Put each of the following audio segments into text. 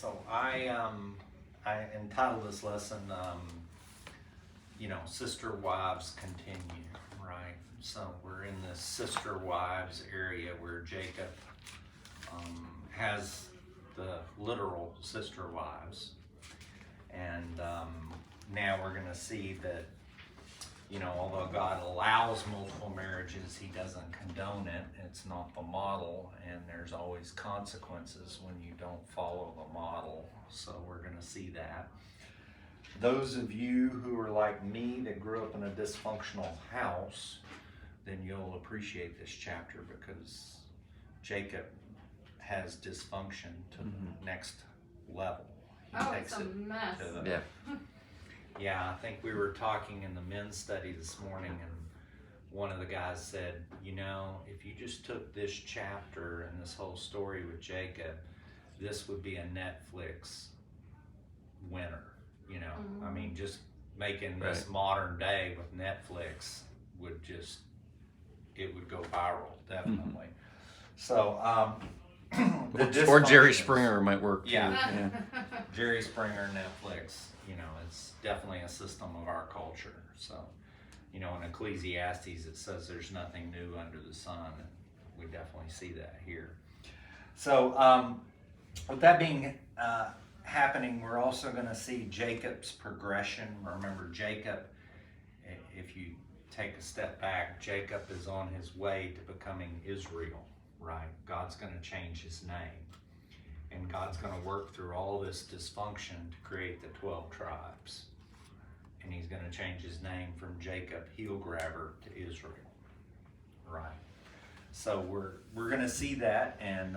So I entitled this lesson, Sister Wives Continue, right? So we're in this Sister Wives area where Jacob has the literal sister wives. And now we're going to see that, although God allows multiple marriages, he doesn't condone it. It's not the model, and there's always consequences when you don't follow the model. So we're going to see that. Those of you who are like me that grew up in a dysfunctional house, then you'll appreciate this chapter because Jacob has dysfunction to the next level. It's a mess. Yeah, I think we were talking in the men's study this morning, and one of the guys said, if you just took this chapter and this whole story with Jacob, this would be a Netflix winner. I mean, just making this modern day with Netflix it would go viral, definitely. So, or Jerry Springer might work too. Yeah. Jerry Springer, Netflix, it's definitely a system of our culture. So, in Ecclesiastes it says there's nothing new under the sun, and we definitely see that here. So, with that being happening, we're also going to see Jacob's progression. Remember, Jacob, if you take a step back, Jacob is on his way to becoming Israel, right? God's going to change his name. And God's going to work through all this dysfunction to create the 12 tribes. And he's going to change his name from Jacob, heel grabber, to Israel, right? So we're going to see that, and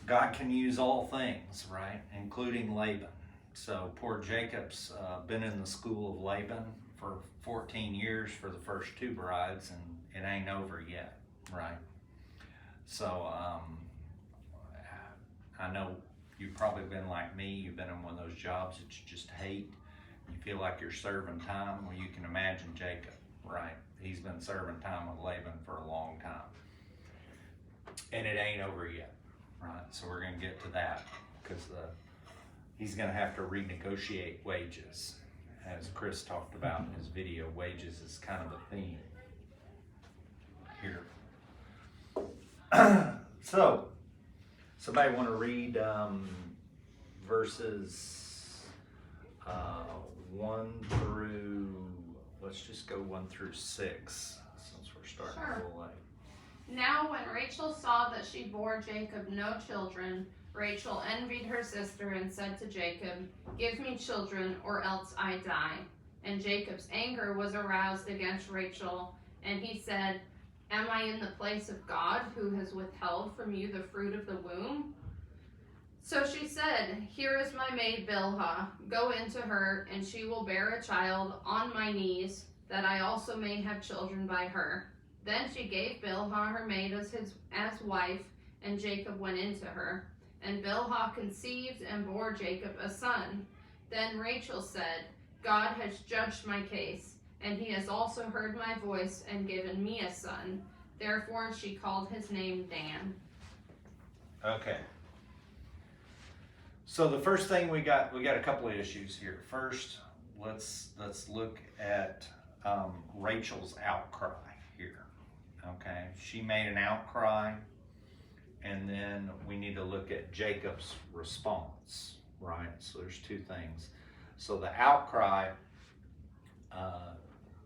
God can use all things, right? Including Laban. So poor Jacob's been in the school of Laban for 14 years for the first 2 brides, and it ain't over yet, right? So I know you've probably been like me. You've been in one of those jobs that you just hate. You feel like you're serving time. Well, you can imagine Jacob, right? He's been serving time with Laban for a long time. And it ain't over yet, right? So we're going to get to that because he's going to have to renegotiate wages. As Chris talked about in his video, wages is kind of a theme here. So, somebody want to read verses 1 through, let's just go 1 through 6, since we're starting a little late. Now when Rachel saw that she bore Jacob no children, Rachel envied her sister and said to Jacob, "Give me children, or else I die." And Jacob's anger was aroused against Rachel, and he said, "Am I in the place of God, who has withheld from you the fruit of the womb?" So she said, "Here is my maid Bilhah. Go into her, and she will bear a child on my knees, that I also may have children by her." Then she gave Bilhah her maid as wife, and Jacob went into her. And Bilhah conceived and bore Jacob a son. Then Rachel said, "God has judged my case, and he has also heard my voice and given me a son." Therefore she called his name Dan. Okay. So the first thing we got a couple of issues here. First, let's look at Rachel's outcry here. Okay, she made an outcry, and then we need to look at Jacob's response, right? So there's 2 things. So the outcry,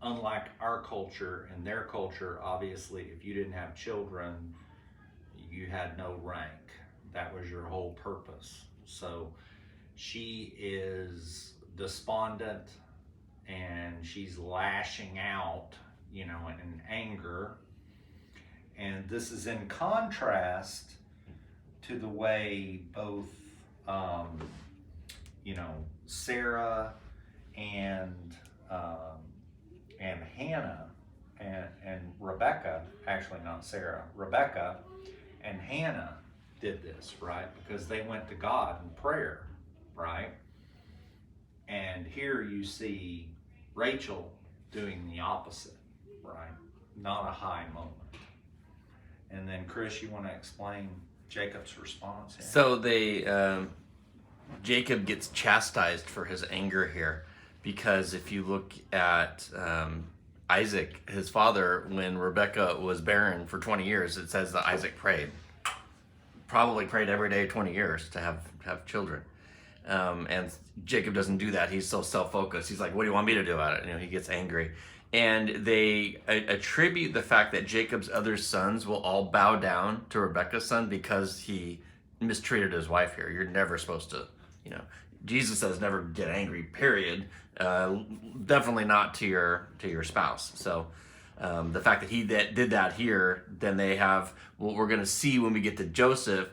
unlike our culture and their culture, obviously, if you didn't have children, you had no rank. That was your whole purpose. So she is despondent, and she's lashing out, in anger. And this is in contrast to the way both, Sarah and Hannah and Rebecca, actually not Sarah, Rebecca and Hannah did this, right? Because they went to God in prayer, right? And here you see Rachel doing the opposite, right? Not a high moment. And then Chris, you want to explain Jacob's response here? So they Jacob gets chastised for his anger here, because if you look at Isaac, his father, when Rebekah was barren for 20 years, it says that Isaac prayed. Probably prayed every day 20 years to have children. And Jacob doesn't do that. He's so self-focused. He's like, what do you want me to do about it? He gets angry. And they attribute the fact that Jacob's other sons will all bow down to Rebekah's son because he mistreated his wife here. You're never supposed to, Jesus says never get angry, period. Definitely not to your spouse. So the fact that he did that here, then they have what we're going to see when we get to Joseph.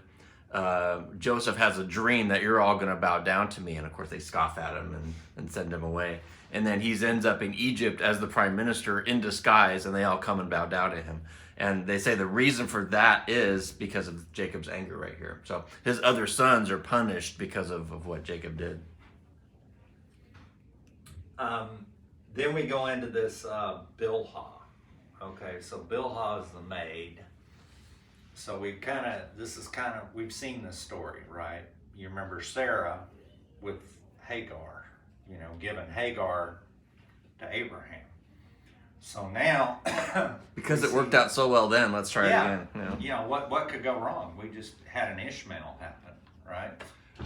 Joseph has a dream that you're all going to bow down to me. And of course they scoff at him and send him away. And then he ends up in Egypt as the prime minister in disguise, and they all come and bow down to him. And they say the reason for that is because of Jacob's anger right here. So his other sons are punished because of what Jacob did. Then we go into this Bilhah. Okay, so Bilhah is the maid. So we've seen this story, right? You remember Sarah with Hagar, giving Hagar to Abraham. So now, because it worked out so well then, let's try it again. What could go wrong? We just had an Ishmael happen, right?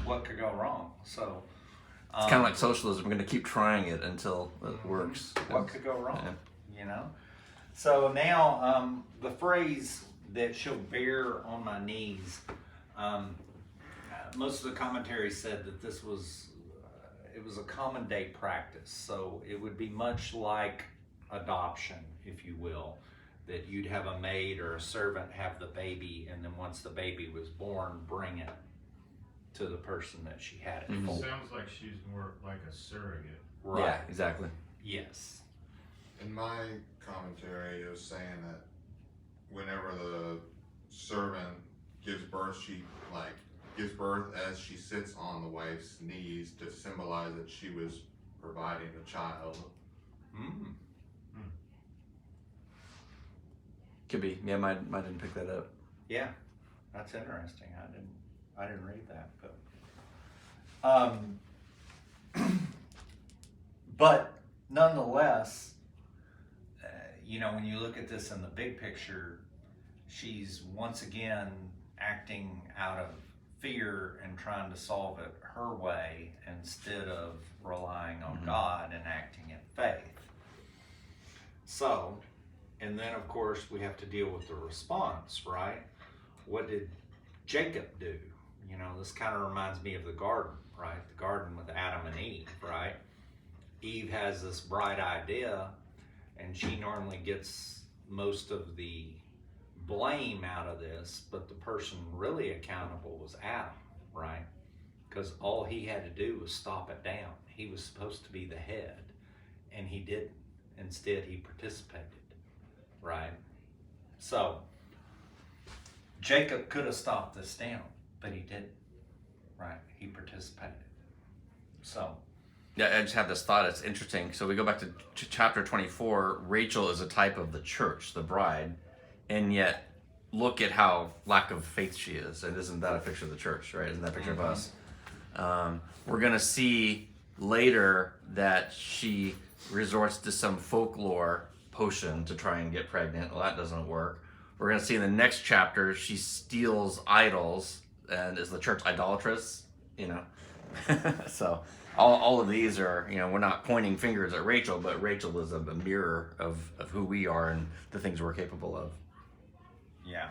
What could go wrong? So it's kind of like socialism. We're going to keep trying it until it works. What could go wrong? So now the phrase that she'll bear on my knees. Most of the commentaries said that this was it was a common day practice. So it would be much like adoption, if you will, that you'd have a maid or a servant have the baby, and then once the baby was born, bring it to the person that she had it for. Sounds like she's more like a surrogate. Right. Yeah, exactly. Yes. In my commentary, it was saying that whenever the servant gives birth, she gives birth as she sits on the wife's knees to symbolize that she was providing a child. Could be. Yeah, mine didn't pick that up. Yeah, that's interesting. I didn't read that, but but nonetheless, when you look at this in the big picture, she's once again acting out of fear and trying to solve it her way instead of relying on God and acting in faith. So, and then of course we have to deal with the response, right? What did Jacob do? This kind of reminds me of the garden, right? The garden with Adam and Eve, right? Eve has this bright idea, and she normally gets most of the blame out of this, but the person really accountable was Adam, right? Because all he had to do was stop it down. He was supposed to be the head, and he didn't. Instead, he participated, right? So, Jacob could have stopped this down, but he didn't, right? He participated. So, Yeah, I just had this thought. It's interesting. So we go back to chapter 24. Rachel is a type of the church, the bride, and yet look at how lack of faith she is. And isn't that a picture of the church, right? Isn't that a picture of us? We're going to see later that she resorts to some folklore potion to try and get pregnant. Well, that doesn't work. We're going to see in the next chapter she steals idols and is the church idolatrous, So all of these are, we're not pointing fingers at Rachel, but Rachel is a mirror of who we are and the things we're capable of. yeah.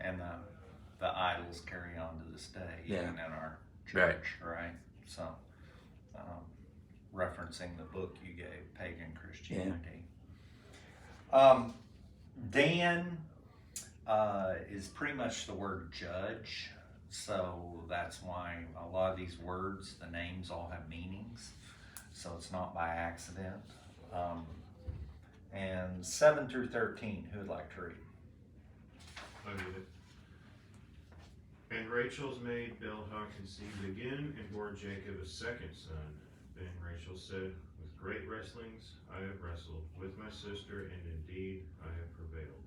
And the idols carry on to this day, Yeah. even in our church, right? So, referencing the book you gave, Pagan Christianity. Dan is pretty much the word judge. So that's why a lot of these words, the names all have meanings. So it's not by accident. And 7 through 13, who would like to read? I read it. And Rachel's maid Bilhah conceived again and bore Jacob a second son. Then Rachel said, with great wrestlings I have wrestled with my sister, and indeed I have prevailed.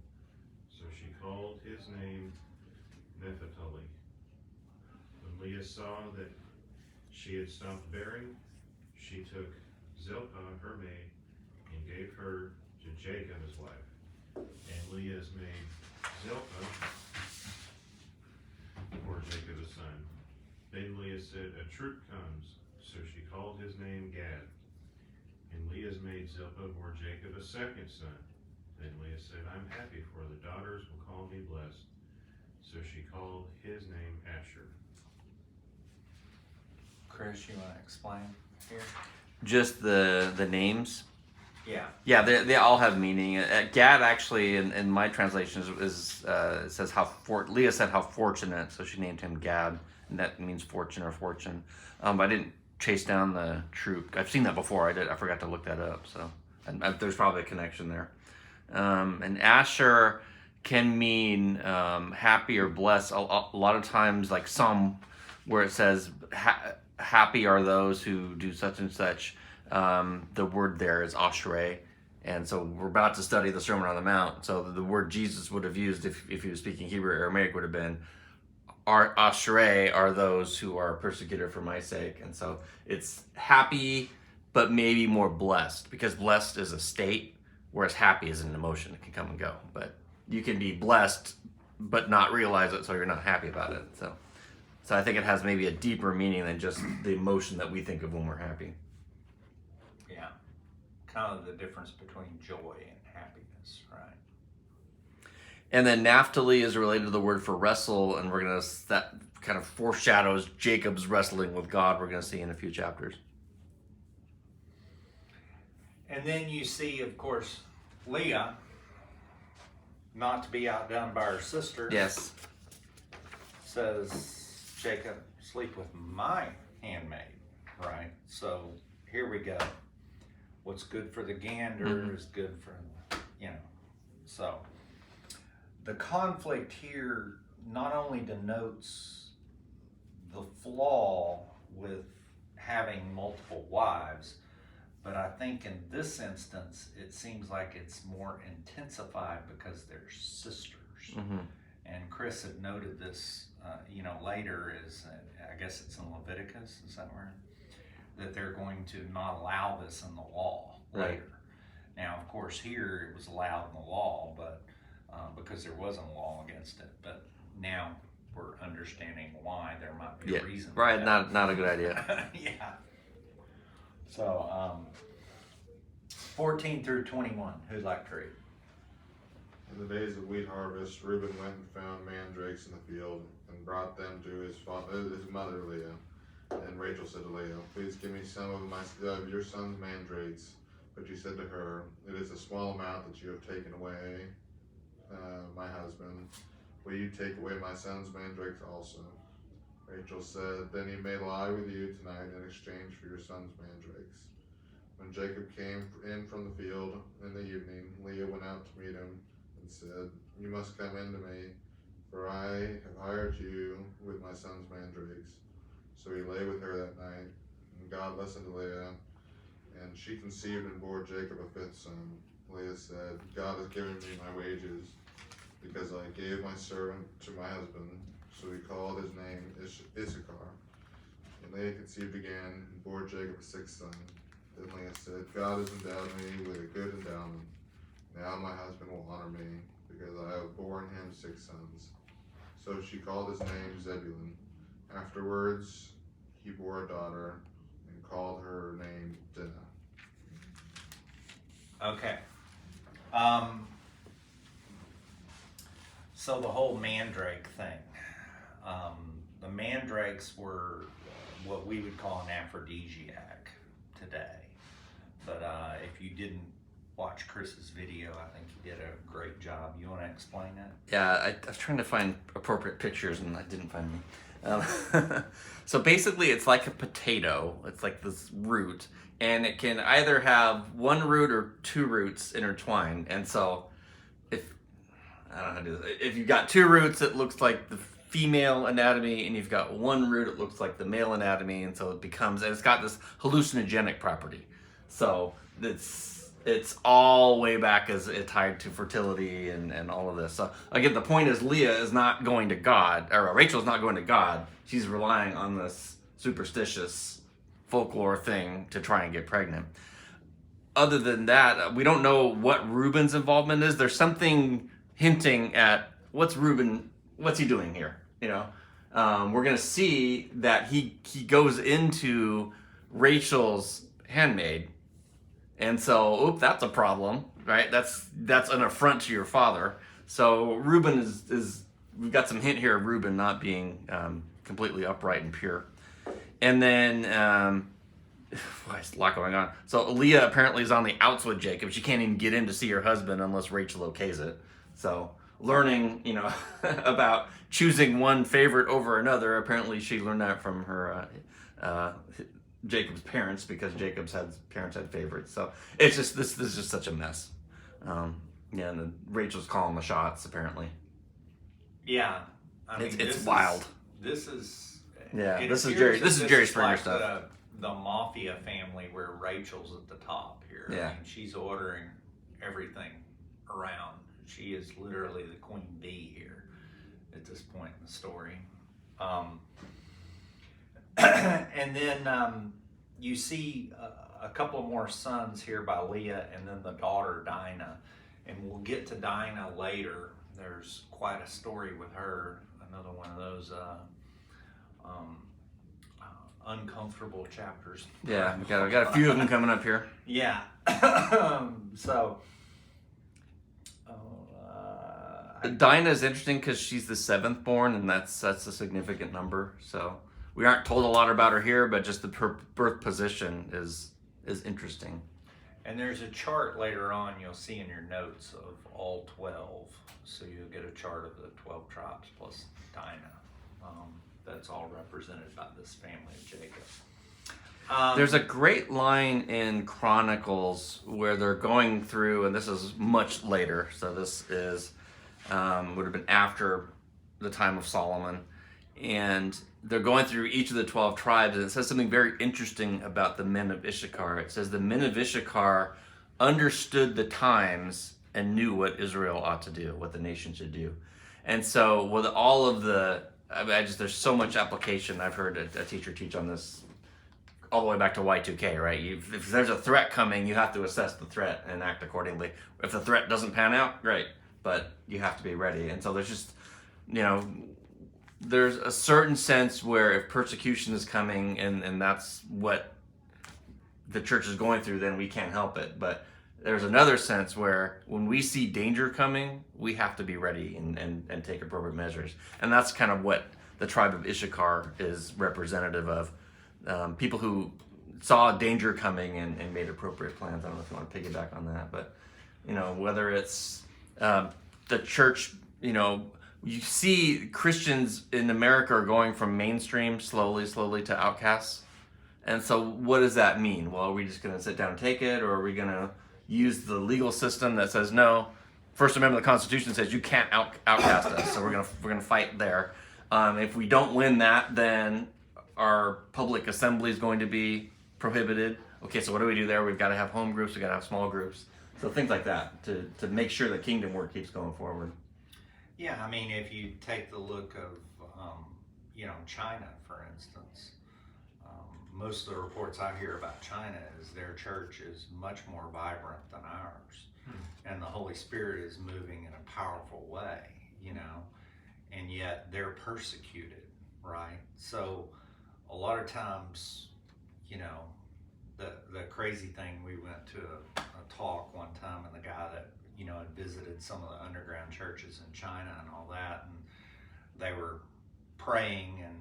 So she called his name Naphtali. When Leah saw that she had stopped bearing, she took Zilpah, her maid, and gave her to Jacob his wife. And Leah's maid Zilpah bore Jacob a son. Then Leah said, "A troop comes." So she called his name Gad. And Leah's maid Zilpah bore Jacob a second son. Then Leah said, "I'm happy, for the daughters will call me blessed." So she called his name Asher. Chris, you want to explain here? Just the names. Yeah. Yeah, they all have meaning. Gad actually, in my translation, is it says Leah said how fortunate, so she named him Gad, and that means fortune or fortune. I didn't chase down the troop. I've seen that before. I forgot to look that up. So there's probably a connection there. And Asher can mean happy or blessed. A lot of times, like some where it says happy are those who do such and such. The word there is ashrei, and so we're about to study the Sermon on the Mount. So the word Jesus would have used if he was speaking Hebrew or Aramaic would have been ashrei are those who are persecuted for my sake. And so it's happy, but maybe more blessed, because blessed is a state, whereas happy is an emotion. It can come and go, but you can be blessed but not realize it, so you're not happy about it. So I think it has maybe a deeper meaning than just the emotion that we think of when we're happy. Yeah. Kind of the difference between joy and happiness, right? And then Naphtali is related to the word for wrestle, and that kind of foreshadows Jacob's wrestling with God. We're going to see in a few chapters. And then you see, of course, Leah, not to be outdone by her sister, Yes. says, "Jacob, sleep with my handmaid," right? So here we go. What's good for the gander is good for, So the conflict here not only denotes the flaw with having multiple wives, but I think in this instance, it seems like it's more intensified because they're sisters. Mm-hmm. And Chris had noted this, later is, I guess it's in Leviticus, is that where? That they're going to not allow this in the law Right. later. Now, of course, here it was allowed in the law, but because there wasn't a law against it. But now we're understanding why there might be a reason. Right, for that. not a good idea. Yeah. So, 14 through 21, who'd like to read? In the days of wheat harvest, Reuben went and found mandrakes in the field and brought them to his mother Leah. And Rachel said to Leah, "Please give me some of your son's mandrakes." But she said to her, "It is a small amount that you have taken away, my husband. Will you take away my son's mandrakes also?" Rachel said, "Then he may lie with you tonight in exchange for your son's mandrakes." When Jacob came in from the field in the evening, Leah went out to meet him and said, "You must come in to me, for I have hired you with my son's mandrakes." So he lay with her that night, and God listened to Leah, and she conceived and bore Jacob a fifth son. Leah said, "God has given me my wages, because I gave my servant to my husband." So he called his name Issachar. And Leah conceived again and bore Jacob a sixth son. Then Leah said, "God has endowed me with a good endowment. Now my husband will honor me, because I have borne him 6 sons." So she called his name Zebulun. Afterwards he bore a daughter and called her name Dinah. Okay. So the whole mandrake thing. The mandrakes were what we would call an aphrodisiac today. But if you didn't watch Chris's video, I think he did a great job. You want to explain it? Yeah, I was trying to find appropriate pictures and I didn't find them. So basically it's like a potato. It's like this root, and it can either have 1 root or 2 roots intertwined. And so I don't know how to do this. If you've got 2 roots, it looks like the female anatomy, and you've got 1 root, it looks like the male anatomy. And so it's got this hallucinogenic property. So it's all way back as it tied to fertility and all of this. So again, the point is Leah is not going to God, or Rachel is not going to God. She's relying on this superstitious folklore thing to try and get pregnant. Other than that, we don't know what Reuben's involvement is. There's something hinting at what's he doing here? You know, we're gonna see that he goes into Rachel's handmaid, and so that's a problem, right? That's an affront to your father. So Reuben is we've got some hint here of Reuben not being completely upright and pure, and then. There's a lot going on. So Leah apparently is on the outs with Jacob. She can't even get in to see her husband unless Rachel okays it. So learning, about choosing one favorite over another. Apparently she learned that from her Jacob's parents, because Jacob's parents had favorites. So it's just this is just such a mess. And then Rachel's calling the shots apparently. Yeah, it's wild. This is This is Jerry Springer like stuff. The mafia family where Rachel's at the top here. Yeah. I mean, she's ordering everything around. She is literally the queen bee here at this point in the story. And then you see a couple more sons here by Leah, and then the daughter Dinah. And we'll get to Dinah later. There's quite a story with her. Another one of those uncomfortable chapters. Yeah, we got a few of them coming up here. Yeah. So Dinah is interesting because she's the seventh born, and that's a significant number. So we aren't told a lot about her here, but just the birth position is interesting. and there's a chart later on you'll see in your notes of all 12. So you'll get a chart of the 12 tribes plus Dinah. That's all represented by this family of Jacob. There's a great line in Chronicles where they're going through, and this is much later, so this is would have been after the time of Solomon, and they're going through each of the 12 tribes, and it says something very interesting about the men of Issachar. It says the men of Issachar understood the times and knew what Israel ought to do, what the nation should do. And so with all of there's so much application. I've heard a teacher teach on this all the way back to Y2K, right? If there's a threat coming, you have to assess the threat and act accordingly. If the threat doesn't pan out, great, but you have to be ready. And so there's just, there's a certain sense where if persecution is coming and that's what the church is going through, then we can't help it. But there's another sense where when we see danger coming, we have to be ready and take appropriate measures. And that's kind of what the tribe of Issachar is representative of. People who saw danger coming and made appropriate plans. I don't know if you want to piggyback on that, but whether it's the church, you see Christians in America are going from mainstream slowly to outcasts. And so what does that mean? Well, are we just going to sit down and take it, or are we going to use the legal system that says no? First Amendment of the Constitution says you can't outcast us, so we're gonna fight there. If we don't win that, then our public assembly is going to be prohibited. Okay, so what do we do there? We've got to have home groups, we've got to have small groups. So things like that to make sure the kingdom work keeps going forward. Yeah, I mean, if you take the look of, China, for instance, most of the reports I hear about China is their church is much more vibrant than ours. And the Holy Spirit is moving in a powerful way, and yet they're persecuted, right? So a lot of times, the crazy thing, we went to a talk one time, and the guy that, had visited some of the underground churches in China and all that, and they were praying, and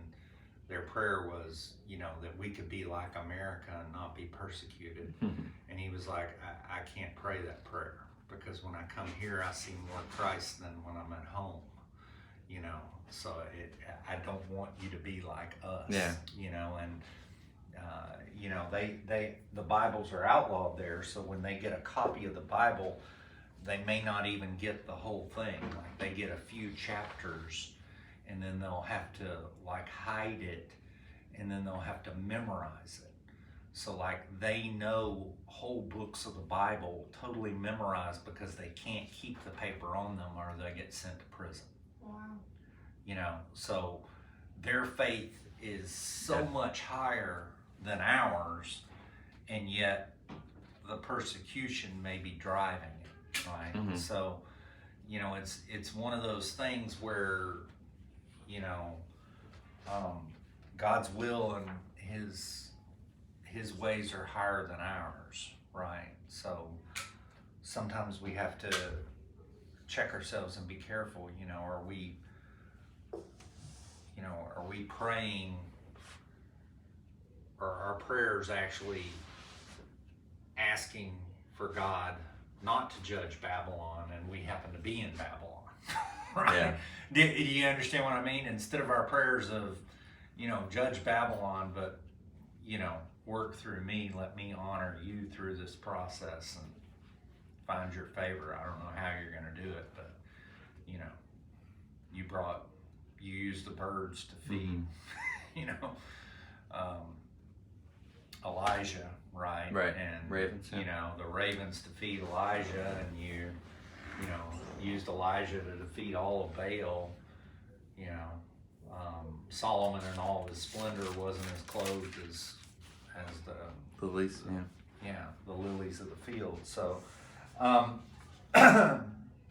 their prayer was, that we could be like America and not be persecuted. And he was like, I can't pray that prayer, because when I come here, I see more Christ than when I'm at home, so I don't want you to be like us, and the Bibles are outlawed there, so when they get a copy of the Bible, they may not even get the whole thing. Like, they get a few chapters, and then they'll have to hide it, and then they'll have to memorize it. So they know whole books of the Bible totally memorized because they can't keep the paper on them, or they get sent to prison. Wow. So their faith is so much higher than ours, and yet the persecution may be driving it, right? Mhm. So, you know, it's one of those things where, you know, God's will and his ways are higher than ours, right? So sometimes we have to check ourselves and be careful, you know, are we praying, or our prayers actually asking for God not to judge Babylon, and we happen to be in Babylon, right? Yeah. Do you understand what I mean? Instead of our prayers of, you know, judge Babylon, but, you know, work through me, let me honor you through this process and find your favor. I don't know how you're going to do it, but, you know, you used the birds to feed, you know, Elijah, right? Right. And Ravens, yeah. you know, the ravens to feed Elijah, and you know, used Elijah to defeat all of Baal. You know, Solomon in all of his splendor wasn't as clothed as the Lilies, the lilies of the field. So,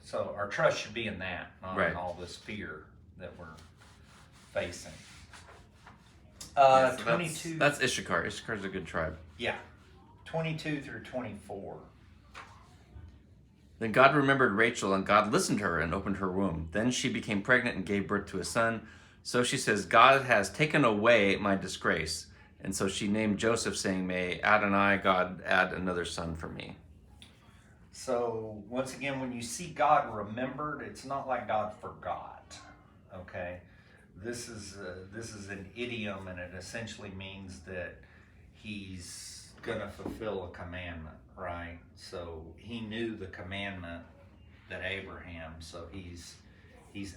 so our trust should be in that, not Right. in all this fear that we're facing. Yeah, so 22. That's Issachar. Issachar's a good tribe. Yeah, 22 through 24. Then God remembered Rachel, and God listened to her and opened her womb. Then she became pregnant and gave birth to a son. So she says, God has taken away my disgrace. And so she named Joseph, saying, May Adonai, God, add another son for me. So once again, when you see God remembered, it's not like God forgot. Okay, this is an idiom, and it essentially means that He's gonna fulfill a commandment, right? So He knew the commandment that Abraham, so He's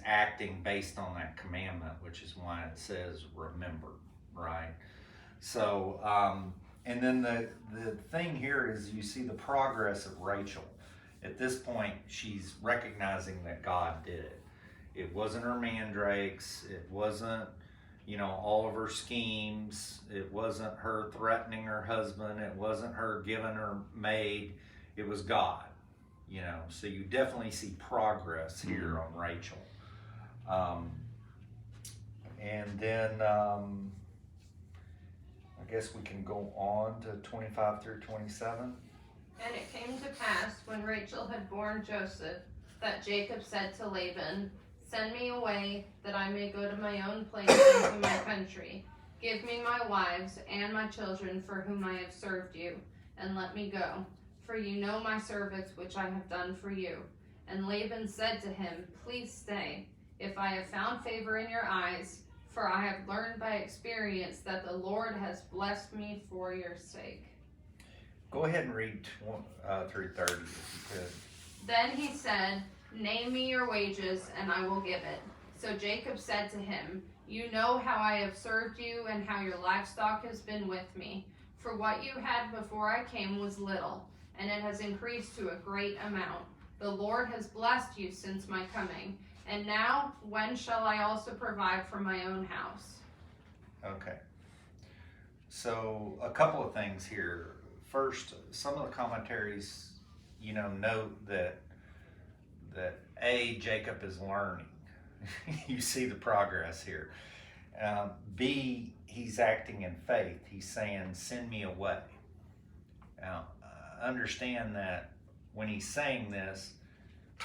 acting based on that commandment, which is why it says remember, right? So, and then the thing here is you see the progress of Rachel. At this point, she's recognizing that God did it. It wasn't her mandrakes. It wasn't, you know, all of her schemes. It wasn't her threatening her husband. It wasn't her giving her maid. It was God, you know. So you definitely see progress here on Rachel. And then I guess we can go on to 25 through 27. And it came to pass, when Rachel had borne Joseph, that Jacob said to Laban, Send me away, that I may go to my own place and to my country. Give me my wives and my children for whom I have served you, and let me go. For you know my service which I have done for you. And Laban said to him, Please stay, if I have found favor in your eyes, for I have learned by experience that the Lord has blessed me for your sake. Go ahead and read through 30 if you could. Then he said, Name me your wages, and I will give it. So Jacob said to him, You know how I have served you, and how your livestock has been with me. For what you had before I came was little, and it has increased to a great amount. The Lord has blessed you since my coming. And now, when shall I also provide for my own house? Okay. So a couple of things here. First, some of the commentaries, you know, note that Jacob is learning. You see the progress here. B, he's acting in faith. He's saying, send me away. Now, understand that when he's saying this,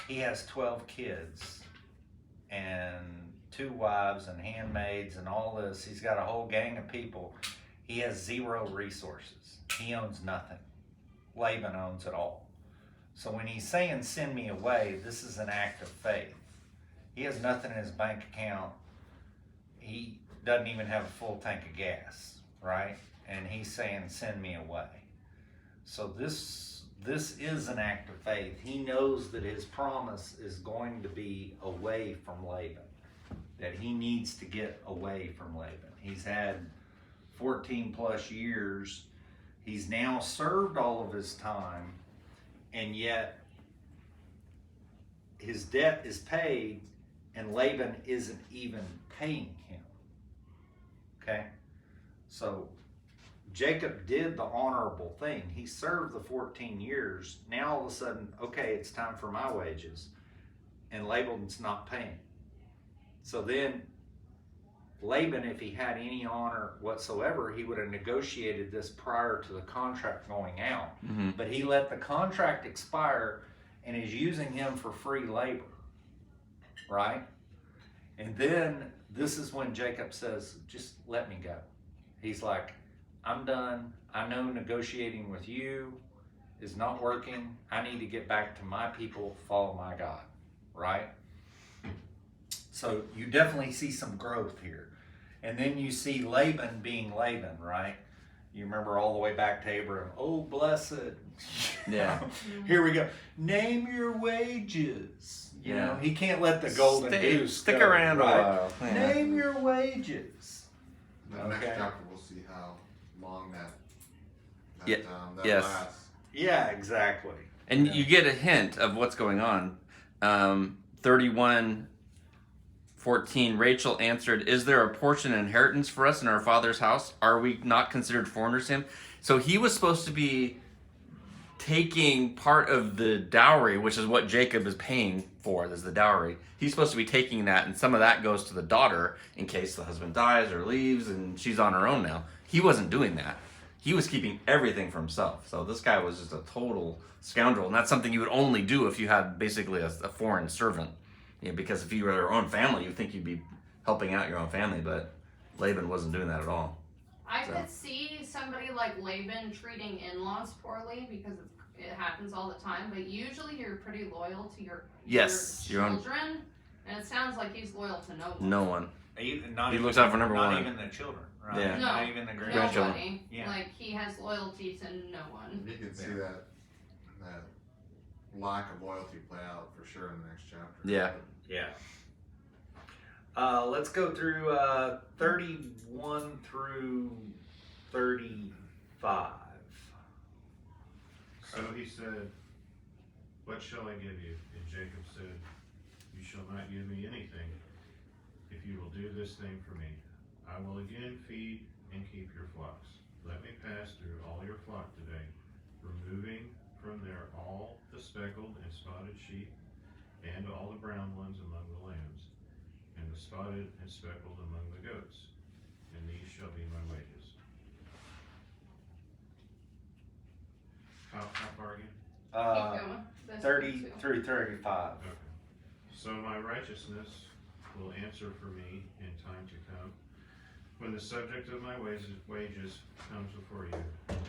he has 12 kids and 2 wives and handmaids and all this. He's got a whole gang of people. He has 0 resources. He owns nothing. Laban owns it all. So when he's saying, send me away, this is an act of faith. He has nothing in his bank account. He doesn't even have a full tank of gas, right? And he's saying, send me away. So this is an act of faith. He knows that his promise is going to be away from Laban, that he needs to get away from Laban. He's had 14 plus years. He's now served all of his time, and yet his debt is paid, and Laban isn't even paying him. Okay? So Jacob did the honorable thing. He served the 14 years. Now all of a sudden, okay, it's time for my wages. And Laban's not paying. So then Laban, if he had any honor whatsoever, he would have negotiated this prior to the contract going out. Mm-hmm. But he let the contract expire and is using him for free labor. Right? And then this is when Jacob says, just let me go. He's like, I'm done. I know negotiating with you is not working. I need to get back to my people, follow my God. Right? So you definitely see some growth here. And then you see Laban being Laban, right? You remember all the way back to Abraham. Oh, blessed. Yeah. Here we go. Name your wages. You Yeah. know, he can't let the golden goose stick go, around right? a while. Yeah. Name your wages. The next Okay. chapter we'll see how long that Yeah, yes. lasts. Yeah, exactly. And Yeah. you get a hint of what's going on. 31:14, Rachel answered, "Is there a portion of inheritance for us in our father's house? Are we not considered foreigners to him?" So he was supposed to be taking part of the dowry, which is what Jacob is paying for, is the dowry. He's supposed to be taking that, and some of that goes to the daughter in case the husband dies or leaves and she's on her own now. He wasn't doing that. He was keeping everything for himself. So this guy was just a total scoundrel, and that's something you would only do if you had basically a foreign servant. You know, because if you were your own family, you'd think you'd be helping out your own family, but Laban wasn't doing that at all. I So. could see somebody like Laban treating in-laws poorly because it happens all the time, but usually you're pretty loyal to your Yes, your own- children, and it sounds like he's loyal to no one. No one. Not He even, looks out for number not one. even the children, right? Yeah. No, Not even the grandchildren. nobody. Yeah. Like he has loyalty to no one. You can see Yeah. that lack of loyalty play out for sure in the next chapter. Yeah. Yeah. Let's go through 31 through 35. So he said, "What shall I give you?" And Jacob said, "You shall not give me anything if you will do this thing for me. I will again feed and keep your flocks. Let me pass through all your flock today, removing from there all the speckled and spotted sheep, and all the brown ones among the lambs, and the spotted and speckled among the goats, and these shall be my wages." How far again? Keep going. That's 30 good, too. through 35. Okay. So my righteousness will answer for me in time to come, when the subject of my wages comes before you.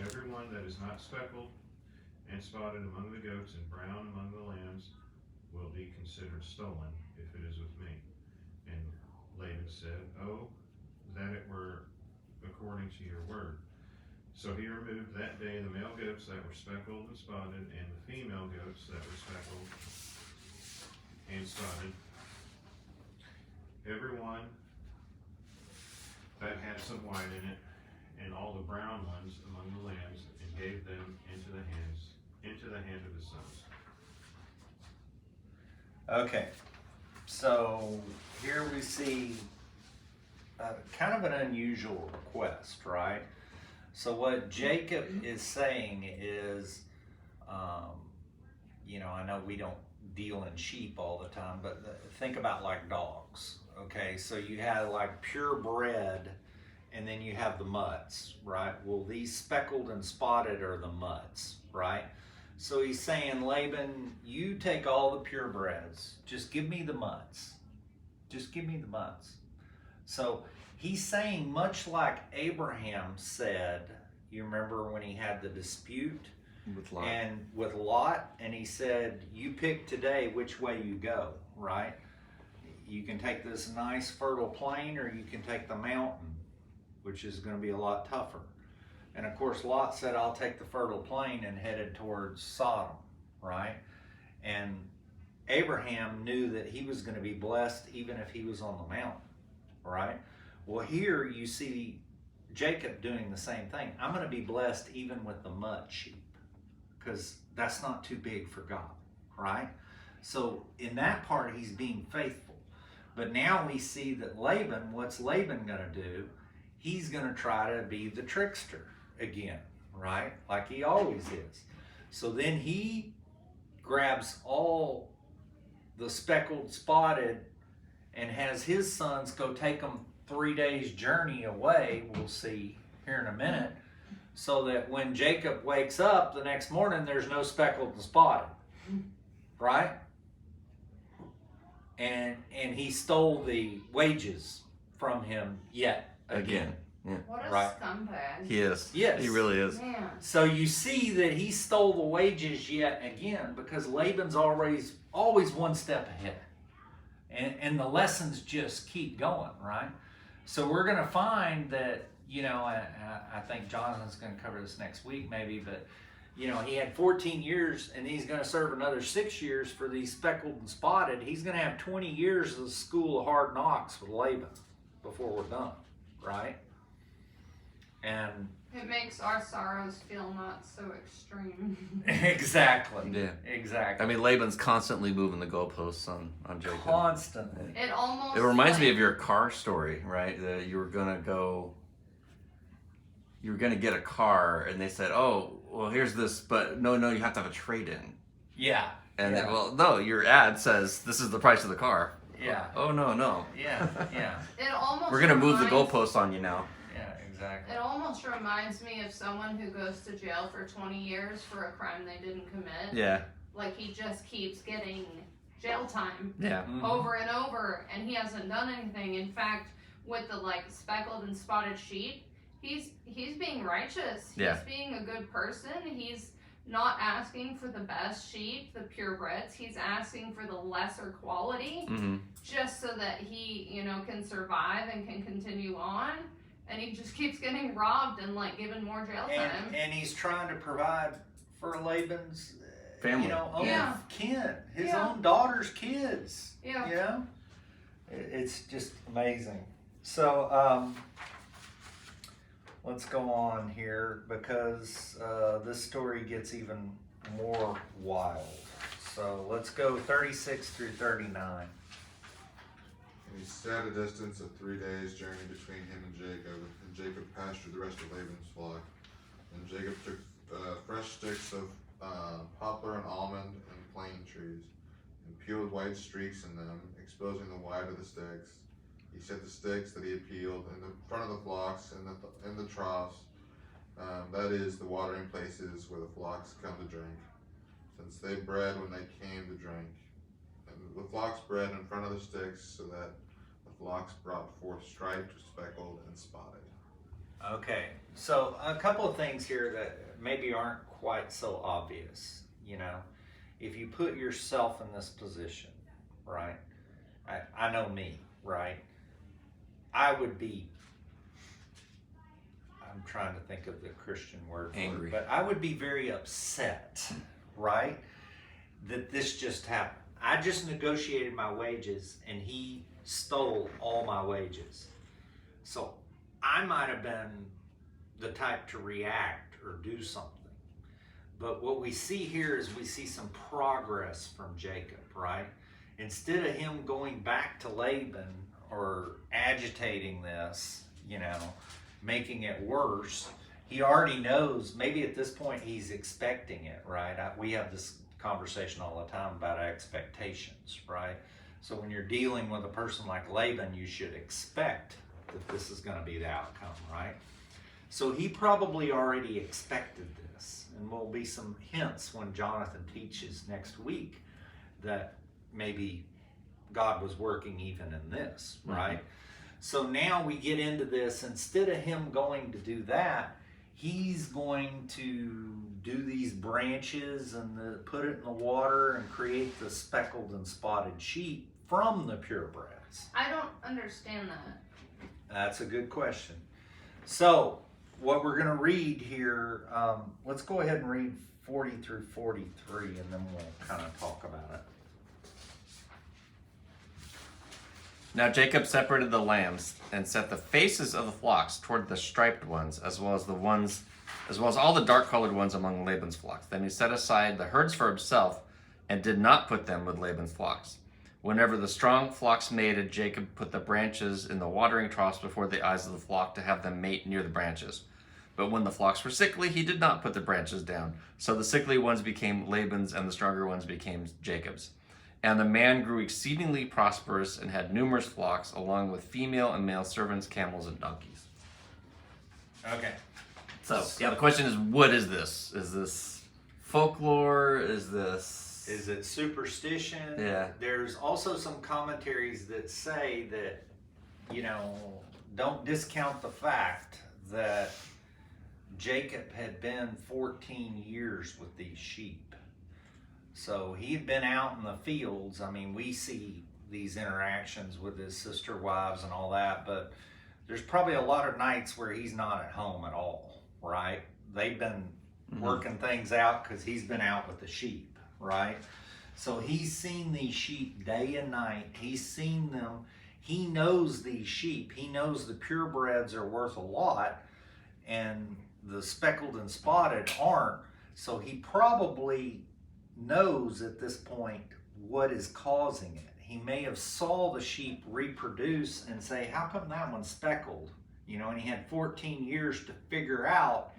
Everyone that is not speckled and spotted among the goats and brown among the lambs will be considered stolen if it is with me. And Laban said, "Oh, that it were according to your word." So he removed that day the male goats that were speckled and spotted, and the female goats that were speckled and spotted, every one that had some white in it, and all the brown ones among the lambs, and gave them into the hand of his sons. Okay, so here we see kind of an unusual request, right? So what Jacob is saying is, you know, I know we don't deal in sheep all the time, but think about like dogs, okay? So you have like purebred, and then you have the mutts, right? Well, these speckled and spotted are the mutts, right? So he's saying, Laban, you take all the purebreds. Just give me the mutts. Just give me the mutts. So he's saying, much like Abraham said, you remember when he had the dispute With Lot. and with Lot, and he said, you pick today which way you go, right? You can take this nice fertile plain, or you can take the mountain, which is going to be a lot tougher. And of course, Lot said, I'll take the fertile plain, and headed towards Sodom, right? And Abraham knew that he was going to be blessed even if he was on the mountain, right? Well, here you see Jacob doing the same thing. I'm going to be blessed even with the mud sheep, because that's not too big for God, right? So in that part, he's being faithful. But now we see that Laban, what's Laban going to do? he's going to try to be the trickster again, right? Like he always is. So then he grabs all the speckled, spotted, and has his sons go take them 3 days journey away, we'll see here in a minute, so that when Jacob wakes up the next morning, there's no speckled and spotted, right? And he stole the wages from him yet again. What a Right. scumbag. He is. Yes. He really is. Man. So you see that he stole the wages yet again, because Laban's always one step ahead. And the lessons just keep going, right? So we're going to find that, I think Jonathan's going to cover this next week maybe, but, he had 14 years and he's going to serve another 6 years for these speckled and spotted. He's going to have 20 years of the school of hard knocks with Laban before we're done, right? And It makes our sorrows feel not so extreme. exactly. Yeah. Exactly. I mean, Laban's constantly moving the goalposts on Jacob. Constantly. It Reminds me of your car story, right? That you were gonna get a car, and they said, "Oh, well, here's this, but no, you have to have a trade-in." Yeah. And yeah. then, well, no, your ad says this is the price of the car. Yeah. Oh no. Yeah. Yeah. It almost We're gonna move the reminds- goalpost on you now. Yeah. Exactly. It almost reminds me of someone who goes to jail for 20 years for a crime they didn't commit. Yeah. Like he just keeps getting jail time Yeah. Mhm. over and over, and he hasn't done anything. In fact, with the speckled and spotted sheep, he's being righteous. He's Yeah. being a good person. He's not asking for the best sheep, the purebreds. He's asking for the lesser quality, Mm-hmm. just so that he, can survive and can continue on. And he just keeps getting robbed and given more jail time. And he's trying to provide for Laban's Family. own Yeah. kin, his Yeah. own daughter's kids. Yeah. It's just amazing. So let's go on here, because this story gets even more wild. So let's go 36 through 39. And he sat a distance of 3 days' journey between him and Jacob pastured the rest of Laban's flock. And Jacob took fresh sticks of poplar and almond and plane trees, and peeled white streaks in them, exposing the white of the sticks. He set the sticks that he had peeled in the front of the flocks and in the troughs, that is, the watering places where the flocks come to drink, since they bred when they came to drink. And the flocks bred in front of the sticks, so that the flocks brought forth striped, speckled, and spotted. Okay, so a couple of things here that maybe aren't quite so obvious. If you put yourself in this position, right? I know me, right? I would be, I'm trying to think of the Christian word for Angry. it, but I would be very upset, right? That this just happened. I just negotiated my wages and he stole all my wages. So I might have been the type to react or do something. But what we see here is we see some progress from Jacob, right? Instead of him going back to Laban or agitating this, making it worse, he already knows, maybe at this point he's expecting it, right? We have this conversation all the time about expectations, right? So when you're dealing with a person like Laban, you should expect that this is going to be the outcome, right? So he probably already expected this, and will be some hints when Jonathan teaches next week that maybe God was working even in this, right? Mm-hmm. So now we get into this. Instead of him going to do that, he's going to do these branches and put it in the water and create the speckled and spotted sheep from the purebreds. I don't understand that. That's a good question. So what we're going to read here, let's go ahead and read 40 through 43, and then we'll kind of talk about it. Now Jacob separated the lambs and set the faces of the flocks toward the striped ones, as well as all the dark-colored ones among Laban's flocks. Then he set aside the herds for himself and did not put them with Laban's flocks. Whenever the strong flocks mated, Jacob put the branches in the watering troughs before the eyes of the flock to have them mate near the branches. But when the flocks were sickly, he did not put the branches down. So the sickly ones became Laban's, and the stronger ones became Jacob's. And the man grew exceedingly prosperous and had numerous flocks, along with female and male servants, camels, and donkeys. Okay. So, yeah, the question is, what is this? Is this folklore? Is this... Is it superstition? Yeah. There's also some commentaries that say that, you know, don't discount the fact that Jacob had been 14 years with these sheep. So he'd been out in the fields. I mean, we see these interactions with his sister wives and all that, but there's probably a lot of nights where he's not at home at all, right? They've been working things out because he's been out with the sheep, right? So he's seen these sheep day and night. He's seen them. He knows these sheep. He knows the purebreds are worth a lot and the speckled and spotted aren't. So he probably knows at this point what is causing it. He may have saw the sheep reproduce and say, how come that one's speckled? You know, and he had 14 years to figure out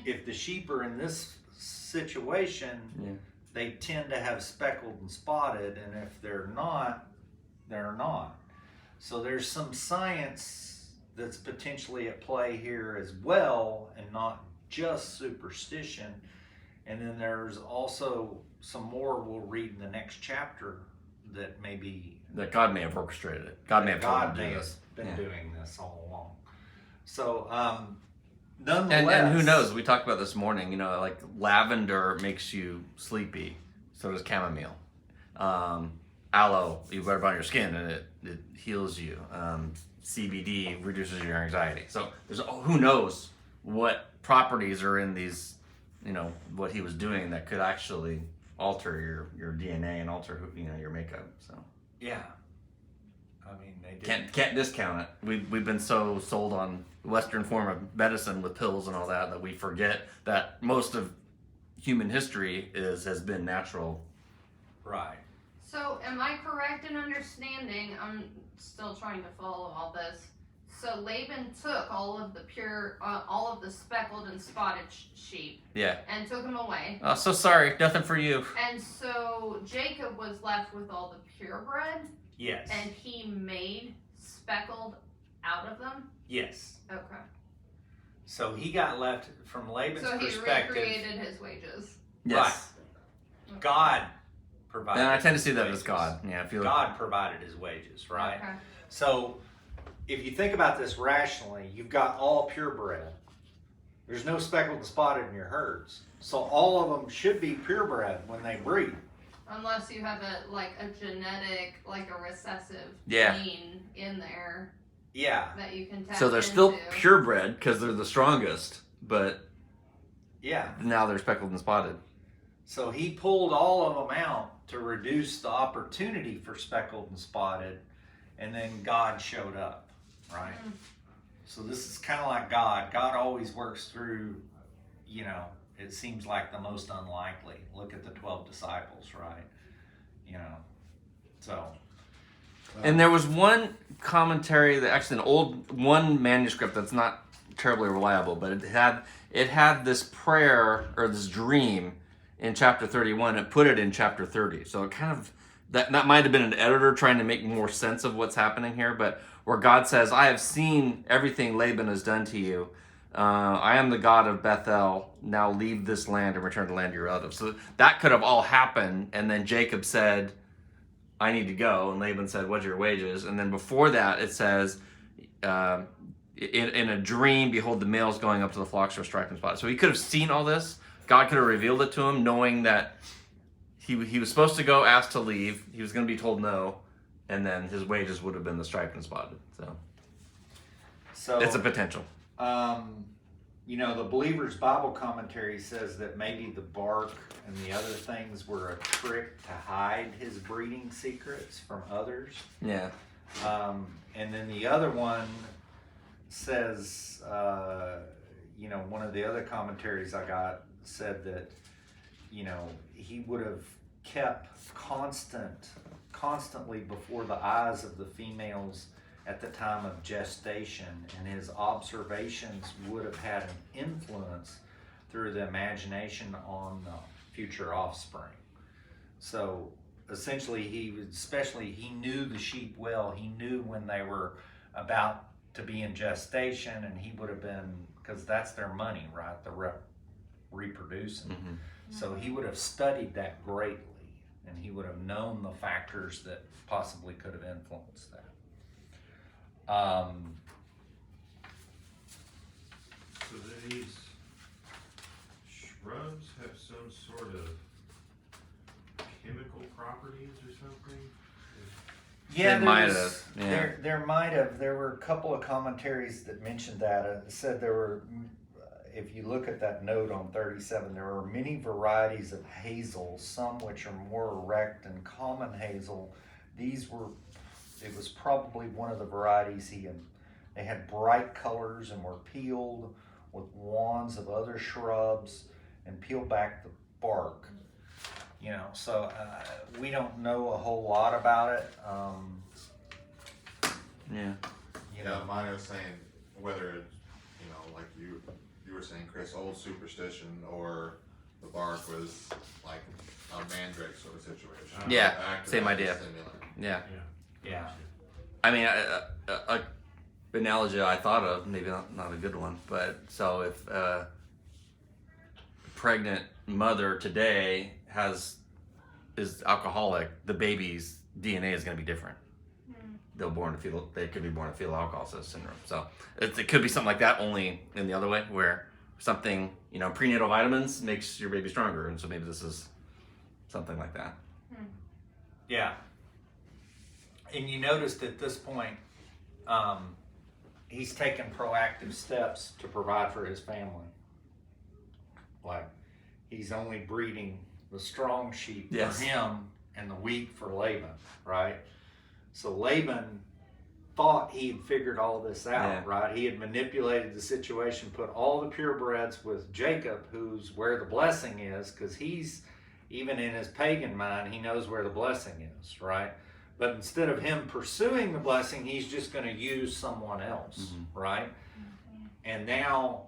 if the sheep are in this situation, they tend to have speckled and spotted, and if they're not, they're not. So there's some science that's potentially at play here as well, and not just superstition. And then there's also some more we'll read in the next chapter that maybe that God may have orchestrated it. God may have told him to do this. Been doing this all along. So, nonetheless, and who knows? We talked about this morning. You know, like lavender makes you sleepy. So does chamomile. Aloe you rub it on your skin and it heals you. CBD reduces your anxiety. So there's who knows what properties are in these. You know what he was doing that could actually alter your DNA and alter your makeup. So yeah, I mean they did. Can't discount it. We've been so sold on Western form of medicine with pills and all that we forget that most of human history has been natural. Right. So am I correct in understanding? I'm still trying to follow all this. So Laban took all of the speckled and spotted sheep. Yeah. And took them away. Oh, so sorry, nothing for you. And so Jacob was left with all the purebred. Yes. And he made speckled out of them. Yes. Okay. So he got left from Laban's So he perspective. recreated his wages. Yes. Right. God provided. And I tend to see his that wages. as God. Yeah, I feel God provided his wages, right? Okay. So if you think about this rationally, you've got all purebred. There's no speckled and spotted in your herds. So all of them should be purebred when they breed. Unless you have a genetic, like a recessive Yeah. gene in there Yeah. that you can tap So they're into. still purebred because they're the strongest, but Yeah. now they're speckled and spotted. So he pulled all of them out to reduce the opportunity for speckled and spotted, and then God showed up, right? So this is kind of like God. God always works through, it seems like the most unlikely. Look at the 12 disciples, right? So. And there was one commentary that actually one manuscript that's not terribly reliable, but it had this prayer or this dream in chapter 31. It put it in chapter 30. So it kind of that might have been an editor trying to make more sense of what's happening here, but where God says, I have seen everything Laban has done to you. I am the God of Bethel. Now leave this land and return to the land of your relatives. So that could have all happened. And then Jacob said, I need to go. And Laban said, what's your wages? And then before that, it says, in a dream, behold, the males going up to the flocks are striped and spotted. So he could have seen all this. God could have revealed it to him, knowing that he was supposed to go, asked to leave. He was going to be told no. And then his wages would have been the striped and spotted. So it's a potential. The Believer's Bible Commentary says that maybe the bark and the other things were a trick to hide his breeding secrets from others. Yeah. And then the other one says, one of the other commentaries I got said that, he would have kept constantly before the eyes of the females at the time of gestation, and his observations would have had an influence through the imagination on the future offspring. So essentially, he knew the sheep well. He knew when they were about to be in gestation, and he would have been, because that's their money, right? They're reproducing. Mm-hmm. So he would have studied that greatly, and he would have known the factors that possibly could have influenced that. So do these shrubs have some sort of chemical properties or something? Yeah, They might there's- have, yeah. There might have. There were a couple of commentaries that mentioned that. It said there were, if you look at that note on 37, there are many varieties of hazel, some which are more erect than common hazel. It was probably one of the varieties they had bright colors and were peeled with wands of other shrubs and peel back the bark. You know, so we don't know a whole lot about it. Yeah. You Yeah, know, mine was saying whether it's, like you were saying, Chris, old superstition, or the bark was like a mandrake sort of situation. Yeah, Active same as a idea. stimulant. Yeah. yeah. I mean, a analogy I thought of, maybe not a good one, but so if a pregnant mother today is alcoholic, the baby's DNA is going to be different. They could be born with fetal alcohol syndrome. So it could be something like that, only in the other way, where something, prenatal vitamins makes your baby stronger, and so maybe this is something like that. Yeah. And you noticed at this point, he's taken proactive steps to provide for his family. Like, he's only breeding the strong sheep Yes. for him and the weak for Laban, right? So Laban thought he had figured all this out, Yeah. right? He had manipulated the situation, put all the purebreds with Jacob, who's where the blessing is, because he's, even in his pagan mind, he knows where the blessing is, right? But instead of him pursuing the blessing, he's just going to use someone else, right? And now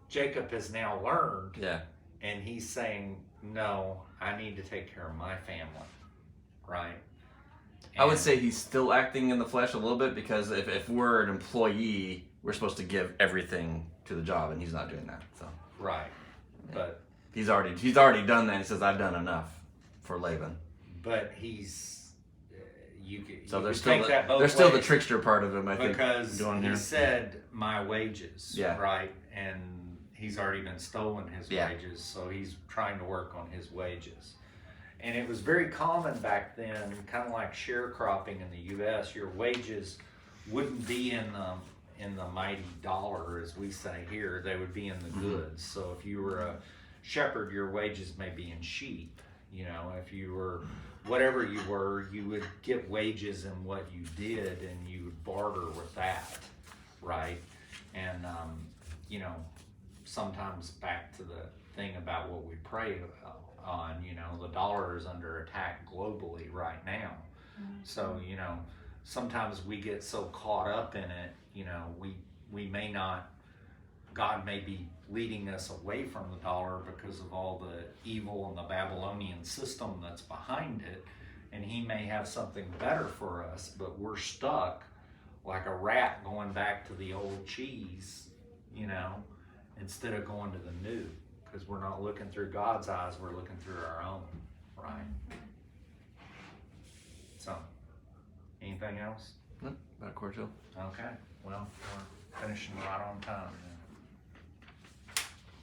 Jacob has now learned, Yeah. and he's saying, no, I need to take care of my family, right? I would And- say he's still acting in the flesh a little bit, because if we're an employee, we're supposed to give everything to the job, and he's not doing that. So right, but he's already done that. He says, "I've done enough for Laban." he's you could So you there's could still take that both there's still the ways, trickster part of him, I think, because going he here. said my wages, Yeah. right, and he's already been stolen his Yeah. wages, so he's trying to work on his wages. And it was very common back then, kind of like sharecropping in the U.S. Your wages wouldn't be in the mighty dollar, as we say here. They would be in the goods. So if you were a shepherd, your wages may be in sheep. If you were whatever you were, you would get wages in what you did, and you would barter with that, right? And sometimes back to the thing about what we pray on, the dollar is under attack globally right now. So, sometimes we get so caught up in it, we may not, God may be leading us away from the dollar because of all the evil and the Babylonian system that's behind it, and he may have something better for us, but we're stuck like a rat going back to the old cheese, instead of going to the new, because we're not looking through God's eyes, we're looking through our own, right? So, anything else? About a quarter till. Okay, well, we're finishing right on time then.